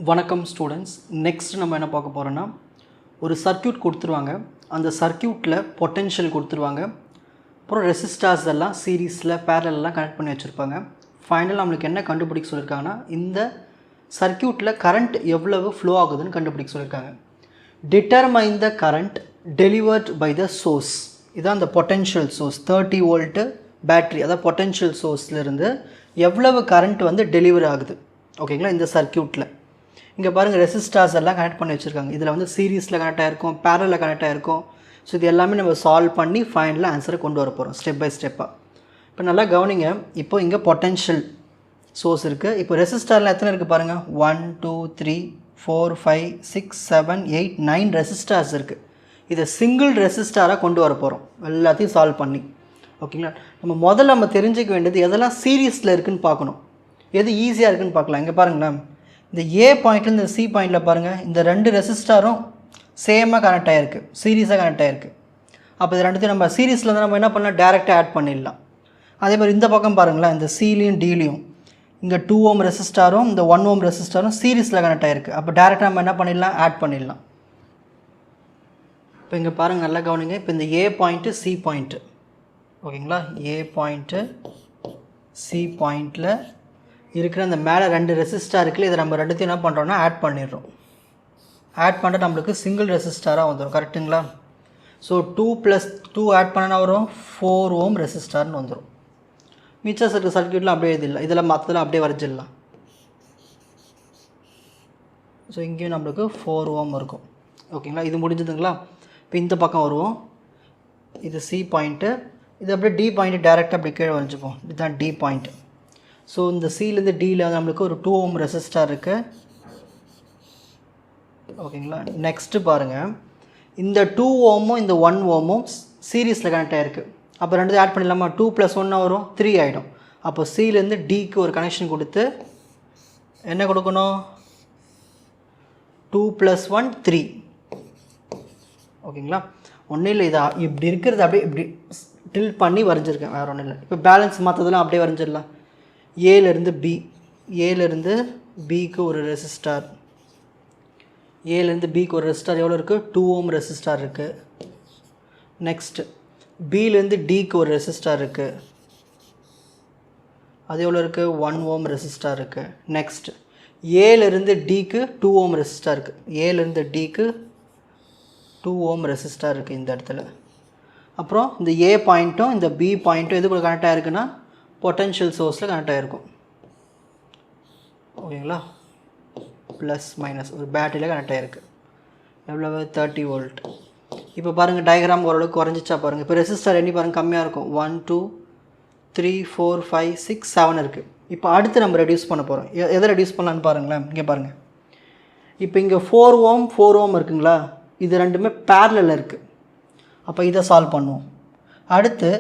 வணக்கம் students. Next நம்ம என்ன பார்க்க போகிறோன்னா, ஒரு சர்க்யூட் கொடுத்துருவாங்க. அந்த சர்க்யூட்டில் பொட்டென்ஷியல் கொடுத்துருவாங்க. அப்புறம் ரெசிஸ்டார்ஸ் எல்லாம் சீரீஸில் பேரலெல்லாம் கனெக்ட் பண்ணி வச்சுருப்பாங்க. ஃபைனல் நம்மளுக்கு என்ன கண்டுபிடிக்க சொல்லியிருக்காங்கன்னா, இந்த சர்க்யூட்டில் கரண்ட் எவ்வளவு ஃப்ளோ ஆகுதுன்னு கண்டுபிடிக்க சொல்லியிருக்காங்க. Determine the current delivered by the source. இதான் அந்த பொட்டென்ஷியல் சோர்ஸ். 30 வோல்ட்டு பேட்ரி, அதாவது பொட்டென்ஷியல் சோர்ஸ்லேருந்து எவ்வளவு கரண்ட் வந்து டெலிவர் ஆகுது. ஓகேங்களா? இந்த சர்க்யூட்டில் இங்கே பாருங்கள், ரெசிஸ்டார்ஸ் எல்லாம் கனெக்ட் பண்ணி வச்சுருக்காங்க. இதில் வந்து சீரீஸில் கனெக்ட் ஆகிருக்கும், பேரலில் கனெக்ட் ஆகிருக்கும். ஸோ இது எல்லாமே நம்ம சால்வ் பண்ணி ஃபைனலாக ஆன்சரை கொண்டு வர போகிறோம், ஸ்டெப் பை ஸ்டெப்பாக. இப்போ நல்லா கவனிங்க. இப்போ இங்கே பொட்டென்ஷியல் சோர்ஸ் இருக்குது. இப்போ ரெசிஸ்டாரில் எத்தனை இருக்குது பாருங்கள். 1 2 3 4 5 6 7 8 9 ரெசிஸ்டார்ஸ் இருக்குது. இதை சிங்கிள் ரெசிஸ்டாராக கொண்டு வர போகிறோம், எல்லாத்தையும் சால்வ் பண்ணி. ஓகேங்களா? நம்ம தெரிஞ்சிக்க வேண்டியது எதெல்லாம் சீரீஸில் இருக்குதுன்னு பார்க்கணும், எது ஈஸியாக இருக்குதுன்னு பார்க்கலாம். இங்கே பாருங்களேன், இந்த ஏ பாயிண்ட்டில் இந்த சி பாயிண்டில் பாருங்கள், இந்த ரெண்டு ரெசிஸ்டாரும் சேமாக கனெக்ட் ஆகிருக்கு, சீரீஸாக கனெக்ட் ஆகிருக்கு. அப்போ இது ரெண்டுத்தையும் நம்ம சீரீஸில் வந்து நம்ம என்ன பண்ணலாம், டேரெக்டாக ஆட் பண்ணிடலாம். அதே மாதிரி இந்த பக்கம் பாருங்களேன், இந்த சிலையும் டிலையும் இங்கே 2 ஓம் ரெசிஸ்டாரும் இந்த 1 ஓம் ரெசிஸ்டாரும் சீரீஸில் கனெக்ட் ஆகிருக்கு. அப்போ டேரெக்டாக நம்ம என்ன பண்ணிடலாம், ஆட் பண்ணிடலாம். இப்போ இங்கே பாருங்கள், நல்லா கவனிங்க. இப்போ இந்த ஏ பாயிண்ட்டு சி பாயிண்ட்டு, ஓகேங்களா, ஏ பாயிண்ட்டு சி பாயிண்ட்டில் இருக்கிற அந்த மேலே 2 ரெசிஸ்டார் இருக்குல்ல, இதை நம்ம ரெண்டுத்தையும் என்ன பண்ணுறோன்னா ஆட் பண்ணிடுறோம். ஆட் பண்ணுறது நம்மளுக்கு சிங்கிள் ரெசிஸ்டாராக வந்துடும். கரெக்டுங்களா? ஸோ 2 + 2 ஆட் பண்ணனா வரும் 4 ஓம் ரெசிஸ்டார்னு வந்துடும். மிச்சம் சர்க்யூட்லாம் அப்படியே எழுதிடலாம், இதெல்லாம் மற்றதெல்லாம் அப்படியே வரைஞ்சிடலாம். ஸோ இங்கேயும் நம்மளுக்கு 4 ஓம் இருக்கும். ஓகேங்களா? இது முடிஞ்சதுங்களா? இப்போ இந்த பக்கம் வருவோம். இது சி பாயிண்ட்டு, இது அப்படியே டி பாயிண்ட்டு டேரெக்டாக அப்படி கீழே வரைஞ்சிப்போம். இதுதான் டி பாயிண்ட்டு. ஸோ இந்த சிலேருந்து டியில் வந்து நம்மளுக்கு ஒரு 2 ஓம் ரெசிஸ்டார் இருக்குது. ஓகேங்களா? நெக்ஸ்ட்டு பாருங்கள், இந்த 2 ஓமும் இந்த 1 ஓமும் சீரீஸில் கனெக்ட் ஆகிருக்கு. அப்போ ரெண்டு ஆட் பண்ணிடலாமா? 2 + 1 வரும் 3 ஆகிடும். அப்போ சிலேருந்து டிக்கு ஒரு கனெக்ஷன் கொடுத்து என்ன கொடுக்கணும், 2 + 1 3. ஓகேங்களா? ஒன்றும் இல்லை, இதை இப்படி இருக்கிறது அப்படியே இப்படி டில் பண்ணி வரைஞ்சிருக்கேன், வேறு ஒன்றும் இல்லை. இப்போ பேலன்ஸ் மற்றதெல்லாம் அப்படியே வரைஞ்சிடலாம். ஏலேருந்து பி, ஏலேருந்து பிக்கு ஒரு ரெசிஸ்டார், ஏலேருந்து பிக்கு ஒரு ரெசிஸ்டார் எவ்வளோ இருக்குது, 2 ஓம் ரெசிஸ்டார் இருக்குது. நெக்ஸ்ட்டு பிலேருந்து டிக்கு ஒரு ரெசிஸ்டார் இருக்குது, அது எவ்வளோ இருக்குது, 1 ஓம் ரெசிஸ்டார் இருக்குது. நெக்ஸ்ட் ஏலேருந்து டிக்கு 2 ஓம் ரெசிஸ்டார் இருக்குது, ஏலேருந்து டிக்கு 2 ஓம் ரெசிஸ்டார் இருக்குது இந்த இடத்துல. அப்புறம் இந்த ஏ பாயிண்ட்டும் இந்த பி பாயிண்ட்டும் எது கூட கனெக்ட் ஆகிருக்குன்னா பொட்டென்ஷியல் சோர்ஸில் கனெக்ட் ஆகிருக்கும். ஓகேங்களா? ப்ளஸ் மைனஸ் ஒரு பேட்டரியில் கனெக்ட் ஆகிருக்கு. எவ்வளவு, 30 வோல்ட். இப்போ பாருங்கள், டயக்ராம் ஓரளவுக்கு குறைஞ்சிச்சா பாருங்கள். இப்போ ரெசிஸ்டார் எண்ணி பாருங்கள், கம்மியாக இருக்கும். 1 2 3 4 5 6 7 இருக்குது. இப்போ அடுத்து நம்ம ரெடியூஸ் பண்ண போகிறோம். எதை ரெடியூஸ் பண்ணலான்னு பாருங்களேன். இங்கே பாருங்கள், இப்போ இங்கே 4 ஓம் 4 ஓம் இருக்குங்களா, இது ரெண்டுமே பேரலில் இருக்குது. அப்போ இதை சால்வ் பண்ணுவோம். அடுத்து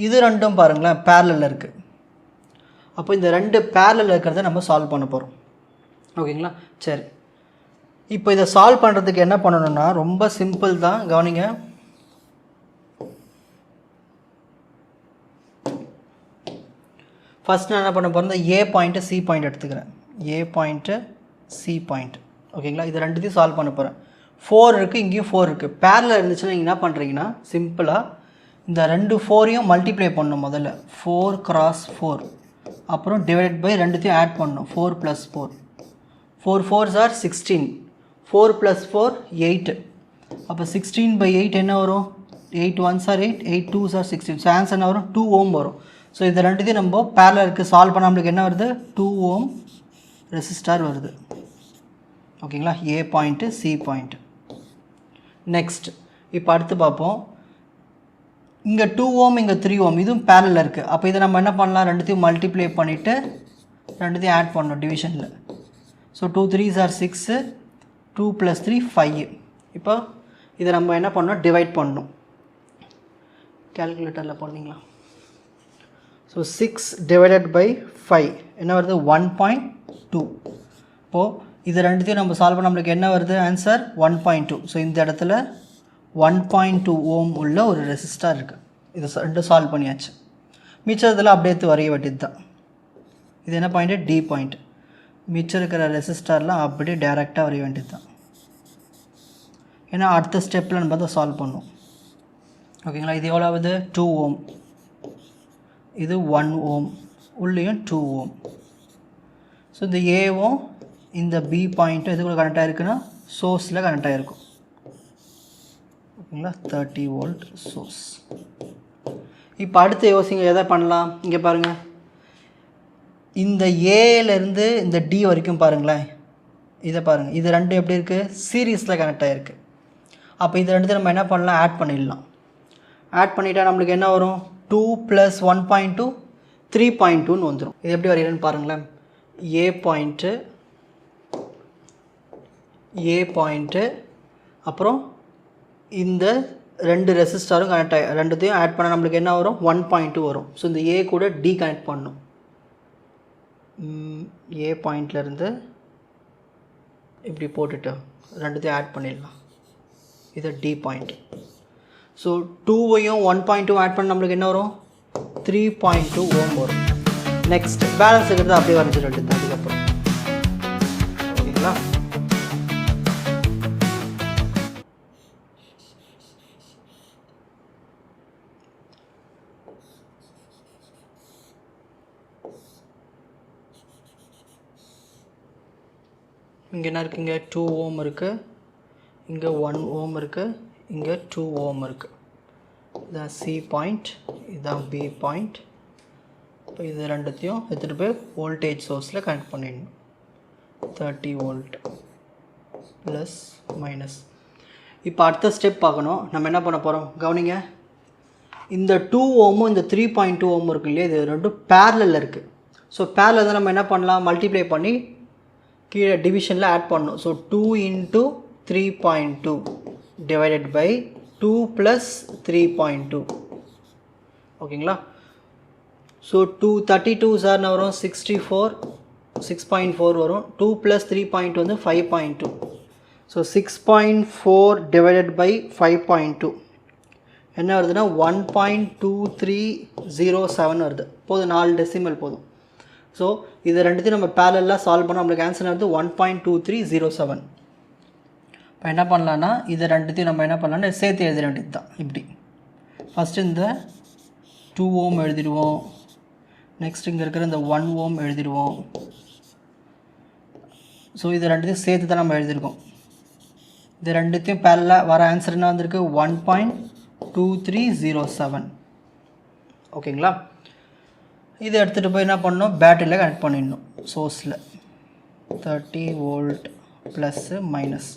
இது ரெண்டும் பாருங்களேன் பேரலில் இருக்குது. அப்போ இந்த 2 பேரலில் இருக்கிறத நம்ம சால்வ் பண்ண போகிறோம். ஓகேங்களா? சரி, இப்போ இதை சால்வ் பண்ணுறதுக்கு என்ன பண்ணணும்னா ரொம்ப சிம்பிள் தான், கவனிங்க. ஃபஸ்ட் நான் என்ன பண்ண போகிறேன், இந்த ஏ பாயிண்ட்டு சி பாயிண்ட் எடுத்துக்கிறேன். ஏ பாயிண்ட்டு சி பாயிண்ட். ஓகேங்களா? இது ரெண்டுத்தையும் சால்வ் பண்ண போகிறேன். 4 இருக்குது, இங்கேயும் 4 இருக்குது. பேரலில் இருந்துச்சுன்னா நீங்கள் என்ன பண்ணுறீங்கன்னா சிம்பிளாக இந்த 2 4ஐயும் மல்டிப்ளை பண்ணணும். முதல்ல 4 × 4, அப்புறம் டிவைட் பை ரெண்டுத்தையும் ஆட் பண்ணணும். 4 + 4, 4 4s are 16, 4 + 4 8. அப்போ 16/8 என்ன வரும், 8 1s are 8, 8 2s are 16. So answer என்ன வரும், 2 ஓம் வரும். ஸோ இது ரெண்டுத்தையும் நம்ம பேரலருக்கு சால்வ் பண்ண நம்மளுக்கு என்ன வருது, 2 ஓம் ரெசிஸ்டார் வருது. ஓகேங்களா? ஏ பாயிண்ட்டு சி பாயிண்ட்டு. நெக்ஸ்ட் இப்போ அடுத்து பார்ப்போம். இங்கே 2 ஓம் இங்கே 3 ஓம், இதுவும் பேரலில் இருக்குது. அப்போ இதை நம்ம என்ன பண்ணலாம், ரெண்டுத்தையும் மல்டிப்ளை பண்ணிவிட்டு ரெண்டுத்தையும் ஆட் பண்ணணும் டிவிஷனில். So 2 3s are 6, 2 + 3 5. இப்போ இதை நம்ம என்ன பண்ணணும், டிவைட் பண்ணணும். கேல்குலேட்டரில் பண்ணிங்களா? ஸோ 6 / 5 என்ன வருது, 1.2. இப்போது இது ரெண்டுத்தையும் நம்ம சால்வ் பண்ண நம்மளுக்கு என்ன வருது, ஆன்சர் 1.2. ஸோ இந்த இடத்துல 1.2 ஓம் உள்ள ஒரு ரெசிஸ்டார் இருக்குது. இதை ரெண்டு சால்வ் பண்ணியாச்சு. மிச்சத்தில் அப்படியே வரைய வேண்டியது தான். இது என்ன பாயிண்ட்டு, டி பாயிண்ட். மிச்சம் இருக்கிற ரெசிஸ்டார்லாம் அப்படியே டைரெக்டாக வரைய வேண்டியது தான். ஏன்னா அடுத்த ஸ்டெப்பில் நம்ம தான் சால்வ் பண்ணும். ஓகேங்களா? இது எவ்வளோவது 2 ஓம், இது 1 ஓம், உள்ளேயும் 2 ஓம். ஸோ இந்த ஏவும் இந்த பி பாயிண்ட்டும் எது கூட கனெக்ட் ஆகிருக்குன்னா சோர்ஸில் கனெக்ட் ஆகிருக்கும். ஓகேங்களா? 30 வோல்ட் சோர்ஸ். இப்போ அடுத்து யோசிங்க எதை பண்ணலாம். இங்கே பாருங்கள், இந்த ஏலேருந்து இந்த டி வரைக்கும் பாருங்களேன், இதை பாருங்கள், இது ரெண்டு எப்படி இருக்குது, சீரீஸில் கனெக்ட் ஆகிருக்கு. அப்போ இது ரெண்டு நம்ம என்ன பண்ணலாம், ஆட் பண்ணிடலாம். ஆட் பண்ணிட்டா நம்மளுக்கு என்ன வரும், 2 + 1.2 3.2ன்னு வந்துடும். இது எப்படி வரையிறேன்னு பாருங்களேன். ஏ பாயிண்ட்டு அப்புறம் இந்த ரெண்டு ரெசிஸ்டாரும் கனெக்ட் ஆகி ரெண்டுத்தையும் ஆட் பண்ணால் நம்மளுக்கு என்ன வரும், 1.2 வரும். ஸோ இந்த ஏ கூட டி கனெக்ட் பண்ணணும். ஏ பாயிண்ட்லேருந்து இப்படி போட்டுட்டு ரெண்டுத்தையும் ஆட் பண்ணிடலாம். இது டி பாயிண்ட். ஸோ 2வையும் 1.2 ஆட் பண்ண நம்மளுக்கு என்ன வரும், 3.2 ஓம் வரும். நெக்ஸ்ட் பேலன்ஸ் இருக்கிறது அப்படியே வரைஞ்சிட்டு அதுக்கப்புறம். ஓகேங்களா? இங்கே என்ன இருக்குங்க, 2 ஓம் இருக்குது, இங்கே 1 ஓம் இருக்குது, இங்கே 2 ஓம் இருக்குது. இதுதான் சி பாயிண்ட், இதுதான் பி பாயிண்ட். இப்போ இது ரெண்டுத்தையும் எடுத்துகிட்டு போய் வோல்டேஜ் சோர்ஸில் கனெக்ட் பண்ணிடணும். 30 வோல்ட் ப்ளஸ் மைனஸ். இப்போ அடுத்த ஸ்டெப் பார்க்கணும். நம்ம என்ன பண்ண போகிறோம் கவனிங்க. இந்த 2 ஓமும் இந்த 3.2 ஓம் இருக்கு இல்லையா, இது ரெண்டும் பேரலில் இருக்குது. ஸோ பேரலில் தான் நம்ம என்ன பண்ணலாம், மல்டிப்ளை பண்ணி கீழே டிவிஷனில் ஆட் பண்ணணும். So 2 × 3.2 divided by 2 + 3.2. ஓகேங்களா? ஸோ 32 சார் வரும் 64, 6.4 வரும். 2 + 3.2 வந்து 5.2. ஸோ 6.4 டிவைடட் பை 5.2 என்ன வருதுன்னா 1.2307 வருது. போதும், 4 டெசிமல் போதும். ஸோ இது ரெண்டுத்தையும் நம்ம பேரலாக சால்வ் பண்ணோம். நம்மளுக்கு ஆன்சர் வந்து 1.2307. இப்போ என்ன பண்ணலான்னா இது ரெண்டுத்தையும் நம்ம என்ன பண்ணலான்னா சேர்த்து எழுத வேண்டியது தான். இப்படி ஃபஸ்ட்டு இந்த 2 ஓம் எழுதிடுவோம். நெக்ஸ்ட் இங்கே இருக்கிற இந்த 1 ஓம் எழுதிடுவோம். ஸோ இது ரெண்டுத்தையும் சேர்த்து தான் நம்ம எழுதியிருக்கோம். இது ரெண்டுத்தையும் பேரலாக வர ஆன்சர் என்ன வந்திருக்கு, 1.2307. ஓகேங்களா? இதை எடுத்துகிட்டு போய் என்ன பண்ணணும், பேட்டரியில் கனெக்ட் பண்ணிடணும். சோர்ஸில் 30 வோல்ட் ப்ளஸ்ஸு மைனஸ்.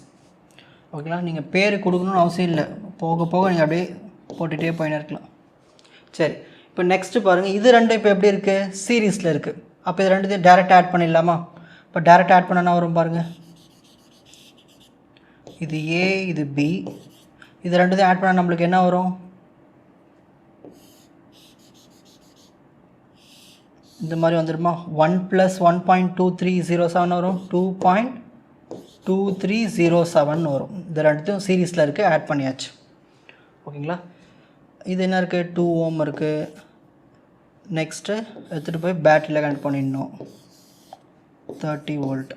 ஓகேங்களா? நீங்கள் பேர் கொடுக்கணும்னு அவசியம் இல்லை, போக போக நீங்கள் அப்படியே போட்டுகிட்டே போயின்னு இருக்கலாம். சரி, இப்போ நெக்ஸ்ட்டு பாருங்கள், இது ரெண்டும் இப்போ எப்படி இருக்குது, சீரீஸில் இருக்குது. அப்போ இது ரெண்டுத்தையும் டேரெக்டாக ஆட் பண்ணிடலாமா? இப்போ டேரெக்டாக ஆட் பண்ணனா வரும் பாருங்கள், இது ஏ, இது பி, இது ரெண்டுத்தையும் ஆட் பண்ணால் நம்மளுக்கு என்ன வரும், இந்த மாதிரி வந்துடுமா, 1 + 1.2307 வரும், 2.2307 வரும். இது ரெண்டுத்தையும் சீரீஸில் இருக்குது, ஆட் பண்ணியாச்சு. ஓகேங்களா? இது என்ன இருக்குது, 2 ஓம் இருக்குது. நெக்ஸ்ட்டு எடுத்துகிட்டு போய் பேட்டரியில் கனெக்ட் பண்ணிடணும். 30 வோல்ட்.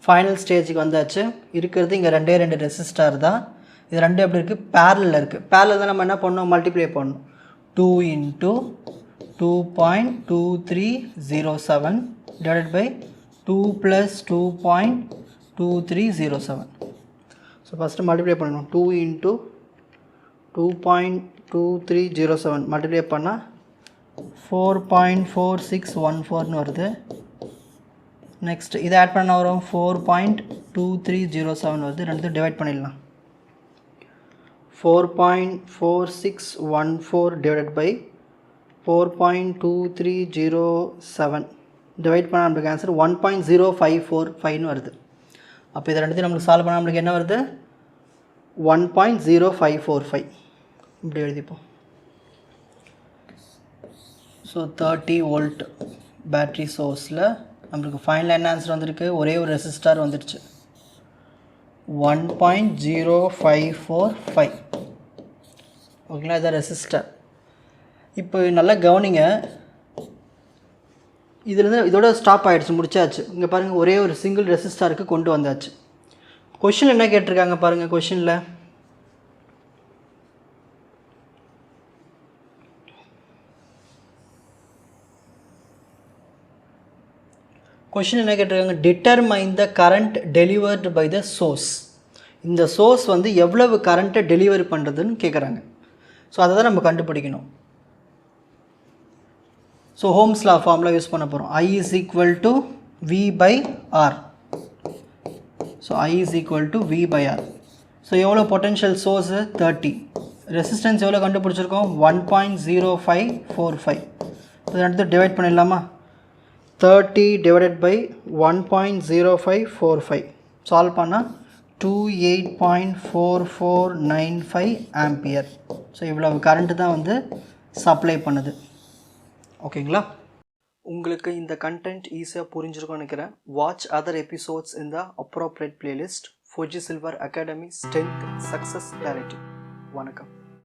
ஃபைனல் ஸ்டேஜுக்கு வந்தாச்சு. இருக்கிறது இங்கே ரெண்டு ரெசிஸ்டார் தான். இது ரெண்டு எப்படி இருக்குது, பேரலில் இருக்குது. பேரலில் தான் நம்ம என்ன பண்ணணும், மல்டிப்ளை பண்ணணும். 2 × 2.2307 divided by 2 + 2.2307. So first multiply பண்ணணும். 2 × 2.2307 மல்டிப்ளை பண்ணால் 4.4614 வருது. நெக்ஸ்ட் இதை ஆட் பண்ண வரும் 4.2307 வருது. ரெண்டுத்தையும் டிவைட் பண்ணிடலாம். 4.4614 divided by 4.2307 டிவைட் பண்ணால் நம்மளுக்கு ஆன்சர் 1.0545 வருது. அப்போ இதை ரெண்டுத்தையும் நம்மளுக்கு சால்வ் பண்ணால் நம்மளுக்கு என்ன வருது, 1.0545. இப்படி எழுதிப்போம். ஸோ 30 வோல்ட் பேட்ரி சோர்ஸில் நம்மளுக்கு ஃபைனல் என்ன ஆன்சர் வந்திருக்கு, ஒரே ஒரு ரெசிஸ்டார் வந்துடுச்சு, 1.0545. ஓகேங்களா? இதான் ரெசிஸ்டர். இப்போ நல்லா கவனிங்க, இதுலேருந்து இதோட ஸ்டாப் ஆகிடுச்சு, முடிச்சாச்சு. இங்கே பாருங்கள், ஒரே ஒரு சிங்கிள் ரெசிஸ்டாருக்கு கொண்டு வந்தாச்சு. கொஷின் என்ன கேட்டிருக்காங்க பாருங்கள். கொஷினில் என்ன கேட்டிருக்காங்க, determine the current delivered by the source. இந்த சோர்ஸ் வந்து எவ்வளவு கரண்ட்டை டெலிவரி பண்ணுறதுன்னு கேட்குறாங்க. ஸோ அதை தான் நம்ம கண்டுபிடிக்கணும். ஸோ ஹோம்ஸ் லா ஃபார்முலா யூஸ் பண்ண போகிறோம். I is equal to V by R. So I is equal to V by R. So எவ்வளோ பொட்டென்ஷியல் சோர்ஸு 30. ரெசிஸ்டன்ஸ் எவ்வளோ கண்டுபிடிச்சிருக்கோம், 1.0545. இப்போ அடுத்து டிவைட் பண்ணிடலாமா. 30 டிவைடட் பை 1.0545 சால்வ் பண்ணால் 28.4495 ஆம்பியர். ஸோ இவ்வளவு கரண்ட்டு தான் வந்து சப்ளை பண்ணுது. ஓகேங்களா? உங்களுக்கு இந்த கண்டென்ட் ஈஸியாக புரிஞ்சிருக்கும்னு நினைக்கிறேன். வாட்ச் அதர் எபிசோட்ஸ் இன் த appropriate playlist. Fuji silver academy strength success clarity. வணக்கம்.